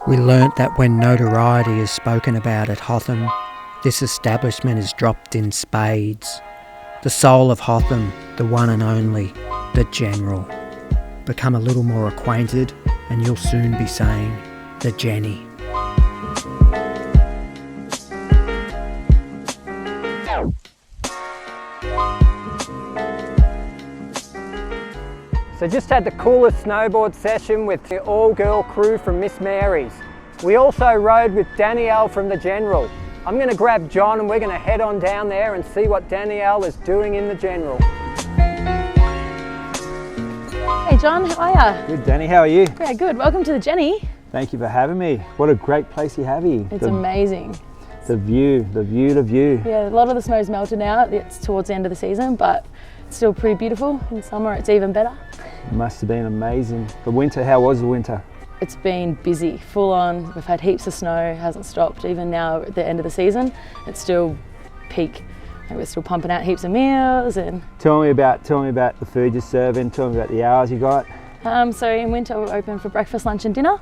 We learnt that when notoriety is spoken about at Hotham, this establishment is dropped in spades. The soul of Hotham, the one and only, the General. Become a little more acquainted and you'll soon be saying, the Jenny. So just had the coolest snowboard session with the all-girl crew from Miss Mary's. We also rode with Danielle from the General. I'm going to grab John and we're going to head on down there and see what Danielle is doing in the General. Hey John, how are you? Good, Danny, how are you? Yeah, good. Welcome to the Jenny. Thank you for having me. What a great place you have here. It's amazing. The view. Yeah, a lot of the snow's melted now. It's towards the end of the season, but it's still pretty beautiful. In summer, it's even better. Must have been amazing. The winter, how was the winter? It's been busy, full on. We've had heaps of snow, hasn't stopped. Even now at the end of the season, it's still peak. And we're still pumping out heaps of meals. And Tell me about the food you're serving. Tell me about the hours you got. So in winter we're open for breakfast, lunch and dinner.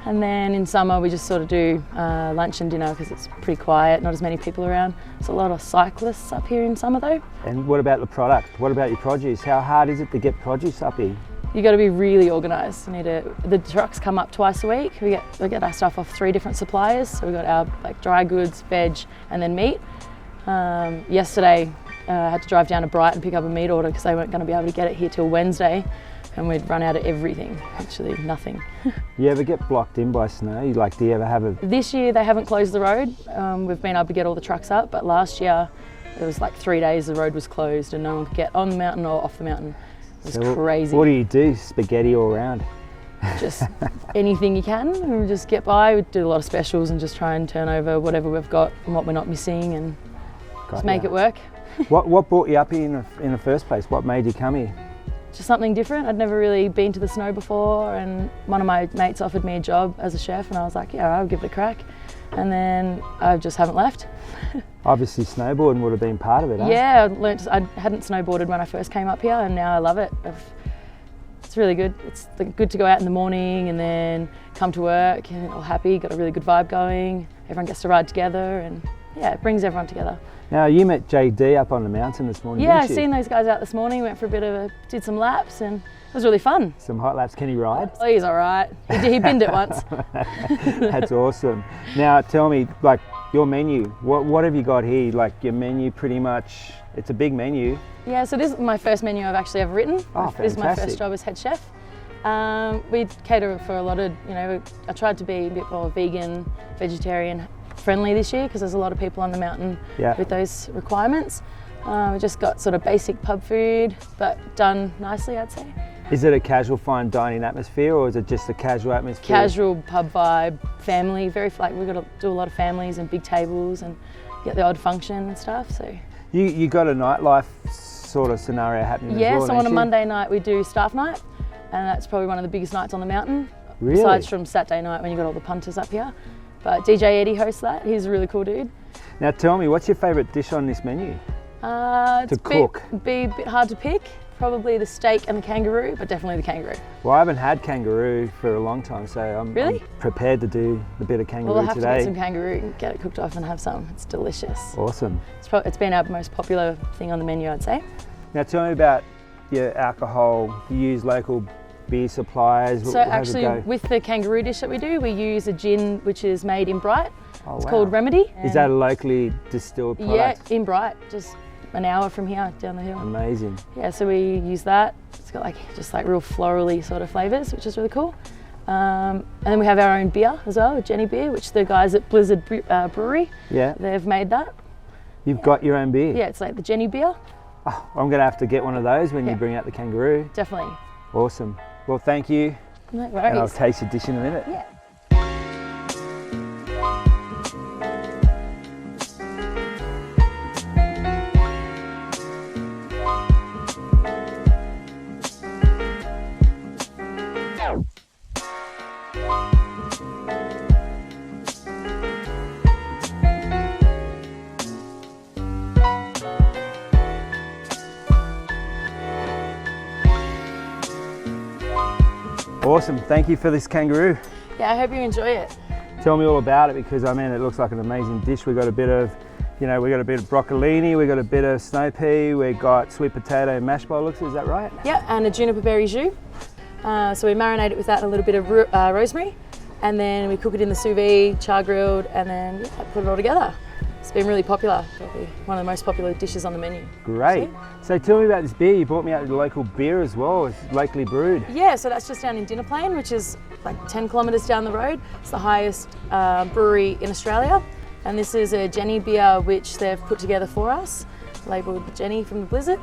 And then in summer we just sort of do lunch and dinner because it's pretty quiet, not as many people around. There's a lot of cyclists up here in summer though. And what about the product? What about your produce? How hard is it to get produce up here? You got to be really organised. The trucks come up twice a week. We get our stuff off 3 different suppliers. So we got our dry goods, veg, and then meat. Yesterday, I had to drive down to Brighton and pick up a meat order because they weren't going to be able to get it here till Wednesday, and we'd run out of everything. Actually, nothing. You ever get blocked in by snow? Do you ever have a? This year they haven't closed the road. We've been able to get all the trucks up, but last year it was like 3 days the road was closed and no one could get on the mountain or off the mountain. It was crazy. What do you do? Spaghetti all around? Just anything you can, and we just get by. We do a lot of specials and just try and turn over whatever we've got and what we're not missing and just make it work. What brought you up here in the first place? What made you come here? Just something different. I'd never really been to the snow before, and one of my mates offered me a job as a chef and I was like, yeah, I'll give it a crack. And then I just haven't left. Obviously snowboarding would have been part of it, huh? Yeah, I hadn't snowboarded when I first came up here and now I love it. It's really good. It's good to go out in the morning and then come to work and all happy, got a really good vibe going. Everyone gets to ride together and yeah, it brings everyone together. Now you met JD up on the mountain this morning, Yeah, didn't you? I seen those guys out this morning, went for did some laps and it was really fun. Some hot laps, can he ride? Oh, he's all right. He binned it once. That's awesome. Now tell me, your menu, what have you got here? Your menu pretty much, it's a big menu. Yeah, so this is my first menu I've actually ever written. Oh, This is my fantastic. first job as head chef. We cater for a lot of, I tried to be a bit more vegan, vegetarian friendly this year because there's a lot of people on the mountain with those requirements. We just got sort of basic pub food, but done nicely, I'd say. Is it a casual fine dining atmosphere or is it just a casual atmosphere? Casual pub vibe, family, we've got to do a lot of families and big tables and get the odd function and stuff. So You got a nightlife sort of scenario happening as well, yeah, so on don't a you? Monday night we do staff night and that's probably one of the biggest nights on the mountain. Really? Besides from Saturday night when you got all the punters up here. But DJ Eddie hosts that, he's a really cool dude. Now tell me, what's your favourite dish on this menu? To cook? Be a bit hard to pick. Probably the steak and the kangaroo, but definitely the kangaroo. Well, I haven't had kangaroo for a long time, so I'm prepared to do a bit of kangaroo We'll have today. to get some kangaroo and get it cooked off and have some. It's delicious. Awesome. It's been our most popular thing on the menu, I'd say. Now tell me about your alcohol. You use local beer suppliers. So actually, with the kangaroo dish that we do, we use a gin which is made in Bright. It's called Remedy. Is that a locally distilled product? Yeah, in Bright, just an hour from here, down the hill. Amazing. Yeah, so we use that. It's got just real florally sort of flavours, which is really cool. And then we have our own beer as well, Jenny beer, which the guys at Blizzard Brewery, they've made that. You've got your own beer? Yeah, it's like the Jenny beer. Oh, I'm going to have to get one of those when you bring out the kangaroo. Definitely. Awesome. Well, thank you. No worries. And I'll taste your dish in a minute. Yeah. Awesome. Thank you for this kangaroo. Yeah, I hope you enjoy it. Tell me all about it, because I mean, it looks like an amazing dish. We got a bit of, we got a bit of broccolini, we got a bit of snow pea, we got sweet potato and mashed potatoes. Is that right? Yeah, and a juniper berry jus. So we marinate it with that and a little bit of rosemary, and then we cook it in the sous vide, char grilled, and then put it all together. It's been really popular, probably one of the most popular dishes on the menu. Great. So tell me about this beer. You brought me out to the local beer as well. It's locally brewed. Yeah, so that's just down in Dinner Plain, which is like 10 kilometres down the road. It's the highest brewery in Australia. And this is a Jenny beer which they've put together for us, labelled Jenny from the Blizzard.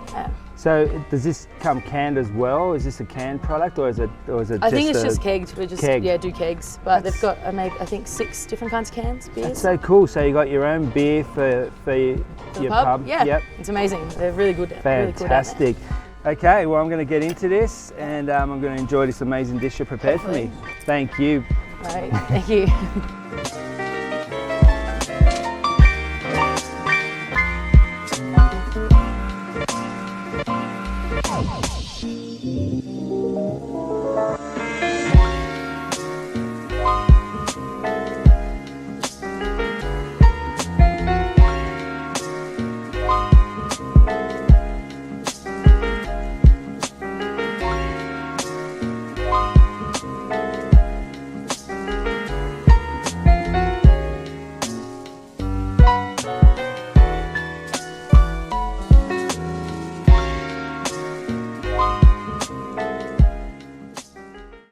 So does this come canned as well? Is this a canned product, or is it I think it's just kegged. We just keg? do kegs, but they've got I think 6 different kinds of cans, beers. That's so cool. So you got your own beer for your pub? Yeah, Yep. It's amazing. They're really good. Fantastic. Okay, well, I'm going to get into this, and I'm going to enjoy this amazing dish you prepared for me. Thank you. All right, thank you.